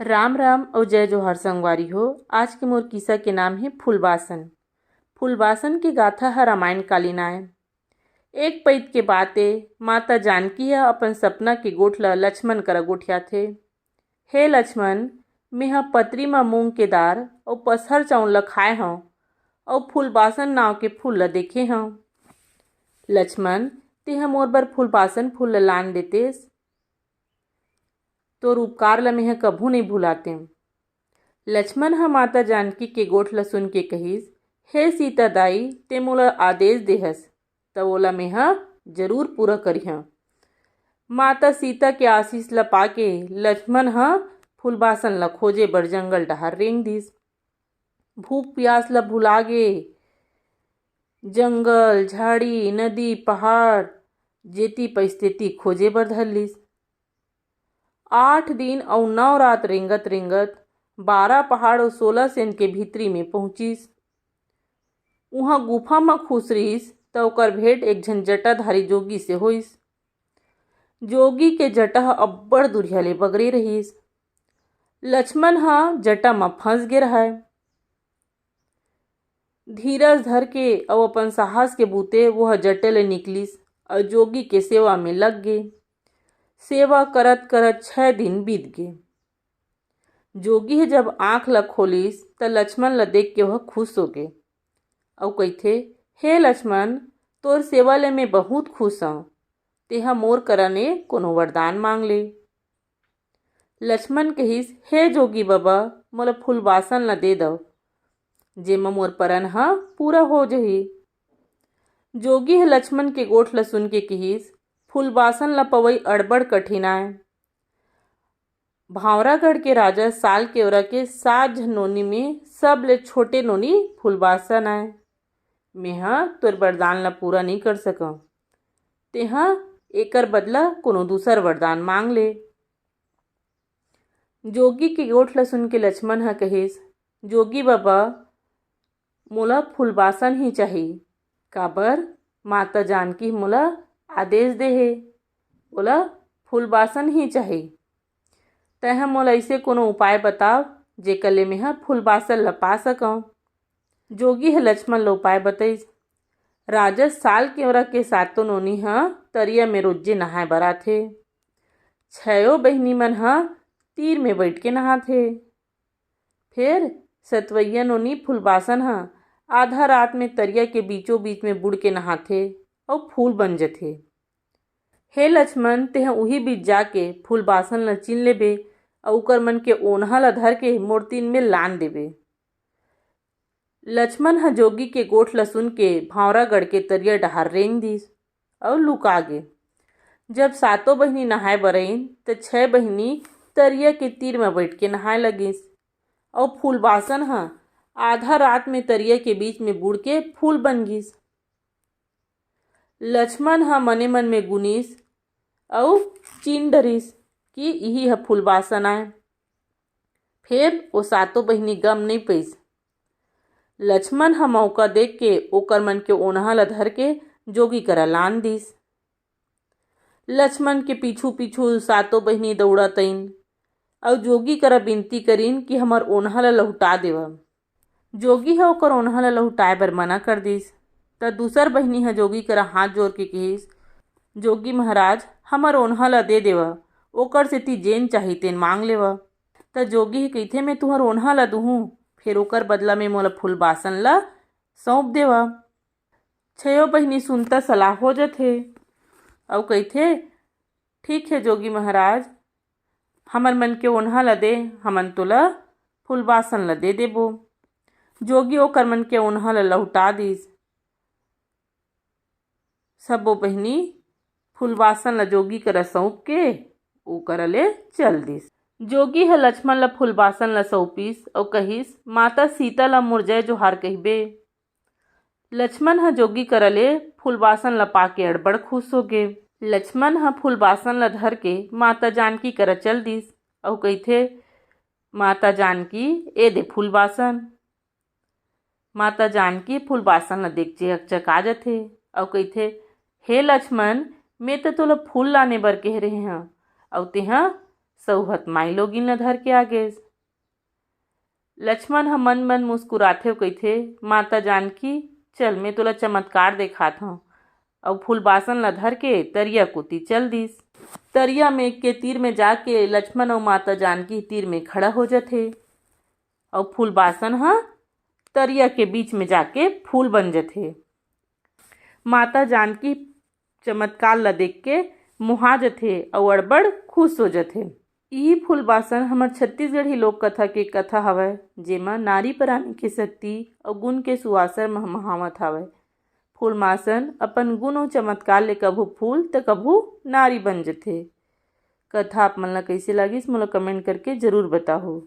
राम राम और जय जोहार संगवारी हो। आज के मोर किस्सा के नाम है फूलबासन। फूलबासन की गाथा है रामायण कालीन आय। एक पइत के बाते माता जानकी ह अपन सपना के गोठ ल लक्ष्मण करा गोठिया थे। हे लक्ष्मण, मेहा पतरी म मूंग के दार और पसहर चाउल ल खाए हव और फूलबासन नाव के फूल ल देखे हव। लक्ष्मण, तेहा मोर बर फूलबासन फूल ल लान देतेस, तोर उपकार ल मेंहा कभू नहीं भुलाते। लक्ष्मण ह माता जानकी के गोठ ल सुन के कहिस, हे सीता दाई, ते मोला आदेश देहस त ओला मेंहा जरूर पूरा करिहा। माता सीता के आशीष ल पाके लक्ष्मण ह फूलबासन ल खोजे बर जंगल डहर रेंग दिस। भूख प्यास ल भुलागे जंगल, झाड़ी, नदी, पहाड़ जेती पइस तेती खोजे बर धर लिस। 8 दिन और 9 रात रेंगत रेंगत 12 पहाड़ और 16 सेन के भीतरी में पहुंचिस। उहाँ गुफा में खुसरिस त ओकर भेंट एक झन जटाधारी जोगी से होइस। जोगी के जटा ह अब्बड़ दुरिहा ले बगरे रहिस। लक्ष्मण ह जटा में फंस गे रहय। धीरज धर के और अपन साहस के बूते वह जटे ले निकलिस और जोगी के सेवा में लग गे। सेवा करत करत 6 दिन बीत गे। जोगी ह जब आंख ल खोलिस त लक्ष्मण ल देख के वह खुश हो गे और कहिथे, हे लक्ष्मण, तोर सेवा ले मैं बहुत खुश हूँ। तेहा मोर करा ने कोनो वरदान मांग ले। लक्ष्मण कहिस, हे जोगी बाबा, मोला फूलबासन ल दे दव, जेमा मोर परन ह पूरा हो जही। जोगी ह लक्ष्मण के गोठ ल सुन के कहिस, फूलबासन ल पवई अड़बड़ कठिन आय। भांवरागढ़ के राजा साल केवरा के 7 झन नोनी में सबले छोटे नोनी फूलबासन आय। मेंहा तोर वरदान ल पूरा नहीं कर सकव। तेहा एकर बदला कोनो दूसर वरदान मांग ले। जोगी के गोठ ल सुन के लक्ष्मण ह कहिस, जोगी बाबा, मोला फूलबासन ही चाही। काबर? माता जानकी मोला आदेश दे हे, ओला फूलबासन ही चाही। तेहा मोला ऐसे कोनो उपाय बताव जेकर ले मेंहा फूलबासन ल पा सकव। जोगी ह लक्ष्मण ल उपाय बतइस। राजा साल केवरा के 7 नोनी ह तरिया में रोजे नहाए बर आथे। 6 बहिनी मन ह तीर में बैठ के नहाथे। फिर सतवइया नोनी फूलबासन ह आधा रात में तरिया के बीचों बीच में बुड़ के नहाथे और फूल बन जथे। हे लक्ष्मण, तेहा उही बीच जाके फूलबासन ल चिन लेबे और ओकर मन के ओन्हा ल धर के मोर तीन में लान देबे। लक्ष्मण ह जोगी के गोठ ल सुन के भांवरागढ़ के तरिया डहर रेंग दिस और लुका गे। जब 7 बहिनी नहाए बर आइन त 6 बहिनी तरिया के तीर में बैठ के नहाए लगिस और फूलबासन ह आधा रात में तरिया के बीच में बुड़ के फूल बन गिस। लक्ष्मण ह मने मन में गुनिस और चिन डरिस कि इही ह फूलबासन आय। फिर वो 7 बहिनी गम नहीं पइस। लक्ष्मण ह मौका देख के ओकर मन के ओन्हा ल धर के जोगी करा लान दिस। लक्ष्मण के पीछू पीछू 7 बहिनी दौड़त आइन और जोगी करा बिनती करिन कि हमर ओन्हा ल लहुटा देव। जोगी ह ओकर ओन्हा ल लहुटाए बर मना कर दिस त दूसर बहिनी ह जोगी करा हाथ जोड़ के कहिस, जोगी महाराज, हमर ओन्हा ल दे देव, ओकर सेती जेन चाही तेन मांग लेव। त जोगी ह कहिथे, मैं तुहर ओन्हा ल दूहूँ, फिर ओकर बदला में मोला फूलबासन ल सौंप देव। 6 बहिनी सुनता सलाह हो जथे और कहिथे, ठीक है जोगी महाराज, हमर मन के ओन्हा ल दे, हमन तोला फूलबासन ल दे देबो। जोगी ओकर मन के ओन्हा ल लहुटा दिस। सबो बहिनी फूलबासन ल जोगी करा सौंप के ओकरा ले चल दिस। जोगी ह लक्ष्मण ल फूलबासन ल सौंपिस और कहिस, माता सीता ल मोर जय जोहार कहिबे। लक्ष्मण ह जोगी करा ले फूलबासन ल पाके अड़बड़ खुश हो गे। लक्ष्मण ह फूलबासन ल धर के माता जानकी करा चल दिस और कहिथे, माता जानकी, ए दे फूलबासन। माता जानकी फूलबासन ल देख चकचका जथे और कहिथे, हे लक्ष्मण, मैं तो तोला फूल लाने बर कह रहे हैं और तेहा सौहत माई लोगिन ल धर के आ गेस। लक्ष्मण ह मन मन मुस्कुराथे अउ कहिथे, माता जानकी चल मैं तोला चमत्कार देखात हव। अउ फूलबासन ल धर के तरिया कोती चल दिस। तरिया में के तीर में जाके लक्ष्मण अउ माता जानकी तीर में खड़ा हो जाथे अउ फूलबासन ह तरिया के बीच में जाके फूल बन जाथे। माता जानकी चमत्कार ल देख के मुहा जाथे अउ अड़बड़ खुश हो जाथे। इही फूलबासन हमर छत्तीसगढ़ी लोक कथा के कथा हवय, जेमा नारी परानी के शक्ति अउ गुण के सुवासर महमहावत हवय। फूलबासन अपन गुण अउ चमत्कार ले कभू फूल त कभू नारी बन जाथे। कथा आप मन ला कइसे लागिस मोला कमेंट करके जरूर बताहू।